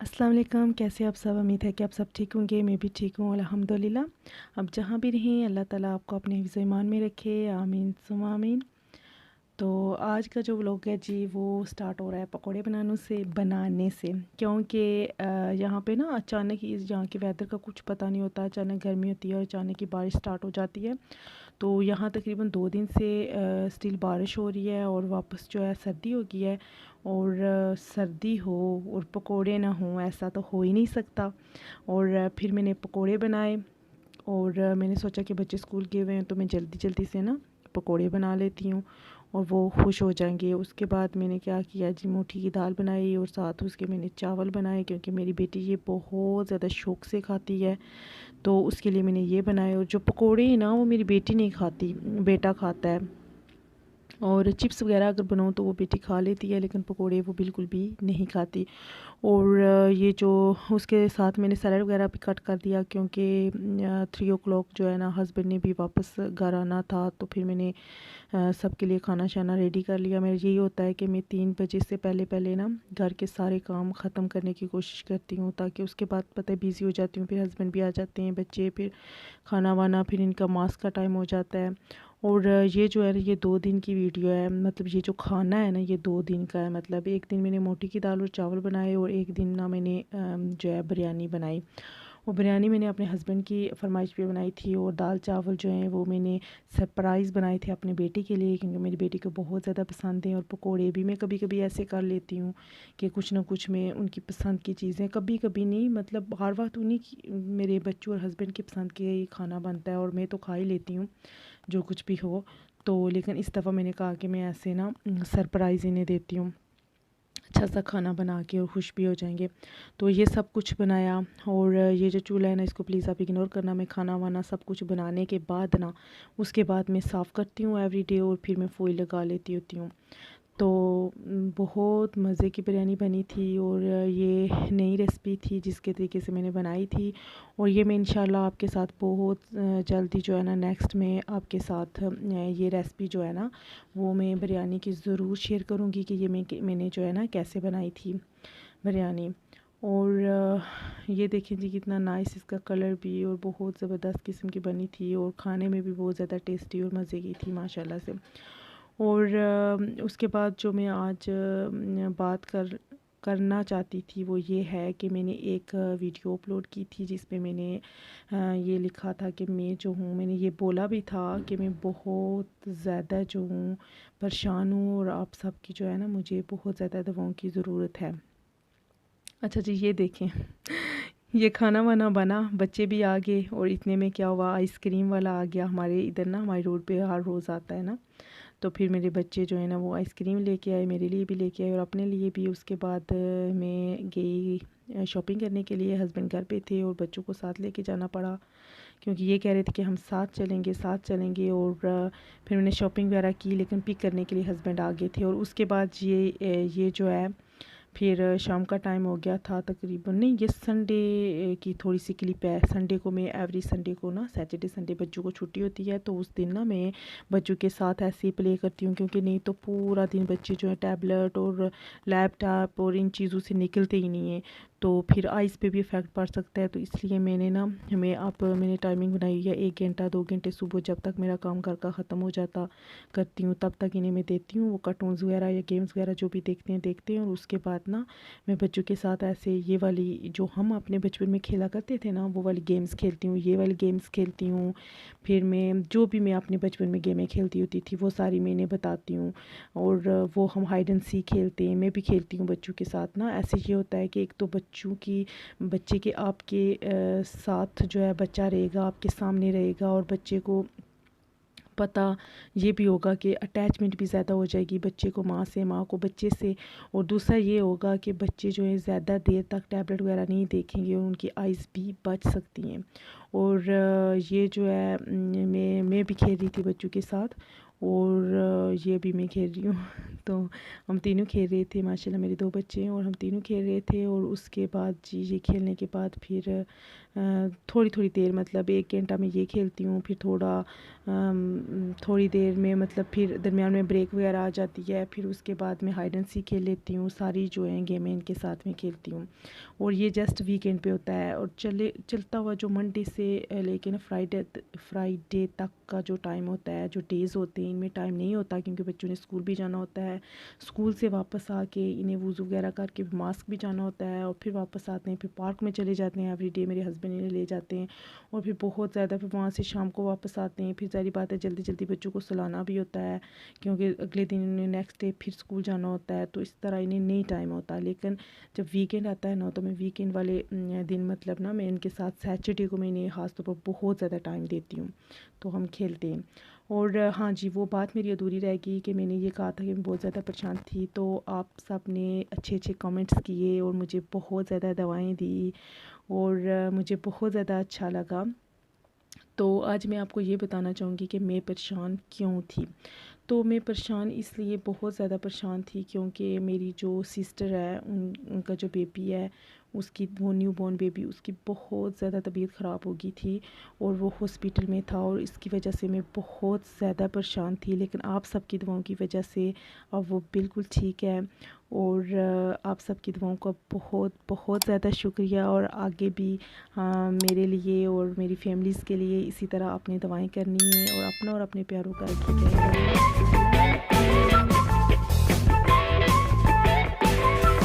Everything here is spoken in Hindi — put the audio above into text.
अस्सलाम वालेकुम। कैसे आप सब? उम्मीद है कि आप सब ठीक होंगे। मैं भी ठीक हूँ अल्हम्दुलिल्लाह। अब जहाँ भी रहें अल्लाह ताला आपको अपने हिफ्ज़ ईमान में रखे, आमीन सुम्मा आमीन। तो आज का जो व्लॉग है जी वो स्टार्ट हो रहा है पकोड़े बनाने से क्योंकि यहाँ पे ना अचानक ही यहाँ के वेदर का कुछ पता नहीं होता। अचानक गर्मी होती है और अचानक ही बारिश स्टार्ट हो जाती है। तो यहाँ तकरीबन 2 दिन से स्टिल बारिश हो रही है और वापस जो है सर्दी हो गई है। और सर्दी हो और पकोड़े ना हों ऐसा तो हो ही नहीं सकता। और फिर मैंने पकोड़े बनाए और मैंने सोचा कि बच्चे स्कूल गए हुए हैं तो मैं जल्दी जल्दी से ना पकोड़े बना लेती हूँ और वो खुश हो जाएंगे। उसके बाद मैंने क्या किया जी, मोठी की दाल बनाई और साथ उसके मैंने चावल बनाए क्योंकि मेरी बेटी ये बहुत ज़्यादा शौक़ से खाती है। तो उसके लिए मैंने ये बनाए। और जो पकोड़े हैं ना वो मेरी बेटी नहीं खाती, बेटा खाता है। और चिप्स वगैरह अगर बनाऊँ तो वो बेटी खा लेती है, लेकिन पकोड़े वो बिल्कुल भी नहीं खाती। और ये जो उसके साथ मैंने सैलड वगैरह भी कट कर दिया क्योंकि 3 o'clock जो है ना हस्बैंड ने भी वापस घर आना था। तो फिर मैंने सबके लिए खाना शाना रेडी कर लिया। मेरा यही होता है कि मैं 3 बजे से पहले पहले ना घर के सारे काम ख़त्म करने की कोशिश करती हूँ, ताकि उसके बाद पता है बिज़ी हो जाती हूँ। फिर हस्बैंड भी आ जाते हैं, बच्चे, फिर खाना वाना, फिर इनका मास्क का टाइम हो जाता है। और ये जो है ये 2 दिन की वीडियो है। मतलब ये जो खाना है ना ये 2 दिन का है। मतलब एक दिन मैंने मोटी की दाल और चावल बनाए और एक दिन ना मैंने जो है बिरयानी बनाई। और बिरयानी मैंने अपने हस्बैंड की फरमाइश पे बनाई थी और दाल चावल जो हैं वो मैंने सरप्राइज़ बनाए थे अपने बेटी के लिए क्योंकि मेरी बेटी को बहुत ज़्यादा पसंद है। और पकोड़े भी मैं कभी कभी ऐसे कर लेती हूँ कि कुछ ना कुछ मैं उनकी पसंद की चीज़ें, कभी कभी नहीं, मतलब हर वक्त उन्हीं की, मेरे बच्चों और हस्बैंड की पसंद के ही खाना बनता है और मैं तो खा ही लेती हूँ जो कुछ भी हो। तो लेकिन इस दफ़ा मैंने कहा कि मैं ऐसे ना सरप्राइज़ इन्हें देती हूँ, अच्छा सा खाना बना के, और खुश भी हो जाएंगे। तो ये सब कुछ बनाया। और ये जो चूल्हा है ना इसको प्लीज़ आप इग्नोर करना। मैं खाना वाना सब कुछ बनाने के बाद ना उसके बाद मैं साफ़ करती हूँ एवरीडे और फिर मैं फॉइल लगा लेती होती हूँ। तो बहुत मज़े की बिरयानी बनी थी और ये नई रेसिपी थी जिसके तरीके से मैंने बनाई थी। और ये मैं इंशाल्लाह आपके साथ बहुत जल्दी जो है ना नेक्स्ट में आपके साथ ये रेसिपी जो है ना वो मैं बिरयानी की ज़रूर शेयर करूँगी कि ये मैंने जो है ना कैसे बनाई थी बिरयानी। और ये देखें जी कितना नाइस इसका कलर भी, और बहुत ज़बरदस्त किस्म की बनी थी और खाने में भी बहुत ज़्यादा टेस्टी और मज़े की थी माशाल्लाह से। और उसके बाद जो मैं आज बात करना चाहती थी वो ये है कि मैंने एक वीडियो अपलोड की थी जिसमें मैंने ये लिखा था कि मैं जो हूँ, मैंने ये बोला भी था कि मैं बहुत ज़्यादा जो हूँ परेशान हूँ और आप सबकी जो है ना मुझे बहुत ज़्यादा दवाओं की ज़रूरत है। अच्छा जी, ये देखें ये खाना वाना बना, बच्चे भी आ गए और इतने में क्या हुआ, आइसक्रीम वाला आ गया। हमारे इधर ना हमारी रोड पे हर रोज़ आता है ना। तो फिर मेरे बच्चे जो है ना वो आइसक्रीम लेके आए, मेरे लिए भी लेके आए और अपने लिए भी। उसके बाद मैं गई शॉपिंग करने के लिए। हस्बैंड घर पे थे और बच्चों को साथ लेके जाना पड़ा क्योंकि ये कह रहे थे कि हम साथ चलेंगे। और फिर मैंने शॉपिंग वगैरह की, लेकिन पिक करने के लिए हस्बैंड आ गए थे। और उसके बाद ये जो है फिर शाम का टाइम हो गया था तकरीबन, नहीं ये संडे की थोड़ी सी क्लिप है। संडे को मैं एवरी संडे को ना, सैटरडे संडे बच्चों को छुट्टी होती है तो उस दिन ना मैं बच्चों के साथ ऐसे ही प्ले करती हूँ क्योंकि नहीं तो पूरा दिन बच्चे जो है टैबलेट और लैपटॉप और इन चीज़ों से निकलते ही नहीं है, तो फिर आइज़ पे भी इफ़ेक्ट पड़ सकता है। तो इसलिए मैंने टाइमिंग बनाई है 1 घंटा 2 घंटे सुबह जब तक मेरा काम घर का ख़त्म हो जाता करती हूँ तब तक इन्हें मैं देती हूँ। वो कार्टून्स वगैरह या गेम्स वगैरह जो भी देखते हैं और उसके बाद ना मैं बच्चों के साथ ऐसे ये वाली जो हम अपने बचपन में खेला करते थे ना वो वाली गेम्स खेलती हूँ, ये वाली गेम्स खेलती हूँ। फिर मैं जो भी मैं अपने बचपन में गेमें खेलती होती थी वो सारी मैं इन्हें बताती हूँ। और वो हम हाइड एंड सीक खेलते हैं, मैं भी खेलती हूँ बच्चों के साथ ना। ऐसे ये होता है कि एक तो बच्चे के आपके साथ जो है बच्चा रहेगा, आपके सामने रहेगा और बच्चे को पता ये भी होगा कि अटैचमेंट भी ज़्यादा हो जाएगी बच्चे को माँ से, माँ को बच्चे से। और दूसरा ये होगा कि बच्चे जो है ज़्यादा देर तक टैबलेट वगैरह नहीं देखेंगे और उनकी आइज़ भी बच सकती हैं। और ये जो है मैं भी खेल रही थी बच्चों के साथ और ये अभी मैं खेल रही हूँ। तो हम तीनों खेल रहे थे, माशाल्लाह मेरे 2 बच्चे हैं और हम तीनों खेल रहे थे। और उसके बाद जी ये खेलने के बाद फिर थोड़ी थोड़ी देर मतलब 1 घंटा मैं ये खेलती हूँ, फिर थोड़ी देर में मतलब फिर दरमियान में ब्रेक वगैरह आ जाती है। फिर उसके बाद मैं हाइड एंड सीक खेल लेती हूँ, सारी जो हैं गेमें इनके साथ में खेलती हूँ। और ये जस्ट वीकेंड पे होता है। और चलता हुआ जो मंडे से लेके ना फ्राइडे तक का जो टाइम होता है, जो डेज़ होते हैं, इनमें टाइम नहीं होता क्योंकि बच्चों ने स्कूल भी जाना होता है। स्कूल से वापस आके इन्हें वज़ू वगैरह करके मास्क भी जाना होता है और फिर वापस आते हैं, फिर पार्क में चले जाते हैं एवरी डे, मेरे हस्बैंड इन्हें ले जाते हैं। और फिर बहुत ज़्यादा फिर वहाँ से शाम को वापस आते हैं। फिर सारी बात है जल्दी जल्दी बच्चों को सुलाना भी होता है क्योंकि अगले दिन इन्हें नेक्स्ट डे फिर स्कूल जाना होता है। तो इस तरह इन्हें नहीं टाइम होता। लेकिन जब वीकेंड आता है ना, तो मैं वीकेंड वाले दिन मतलब ना मैं इनके साथ सैटरडे को मैं इन्हें ख़ास तौर पर बहुत ज़्यादा टाइम देती हूँ, तो हम खेलते हैं। और हाँ जी, वो बात मेरी अधूरी रह गई कि मैंने ये कहा था कि मैं बहुत ज़्यादा परेशान थी। तो आप सब ने अच्छे अच्छे कमेंट्स किए और मुझे बहुत ज़्यादा दवाएं दी और मुझे बहुत ज़्यादा अच्छा लगा। तो आज मैं आपको ये बताना चाहूँगी कि मैं परेशान क्यों थी। तो मैं परेशान इसलिए बहुत ज़्यादा परेशान थी क्योंकि मेरी जो सिस्टर है उनका जो बेबी है, उसकी वो न्यू बॉर्न बेबी, उसकी बहुत ज़्यादा तबीयत ख़राब हो गई थी और वो हॉस्पिटल में था। और इसकी वजह से मैं बहुत ज़्यादा परेशान थी। लेकिन आप सबकी दुआओं की वजह से अब वो बिल्कुल ठीक है। और आप सबकी दुआओं का बहुत बहुत ज़्यादा शुक्रिया। और आगे भी मेरे लिए और मेरी फैमिलीज़ के लिए इसी तरह अपनी दवाएं करनी है और अपना और अपने प्यारों का रखिएगा।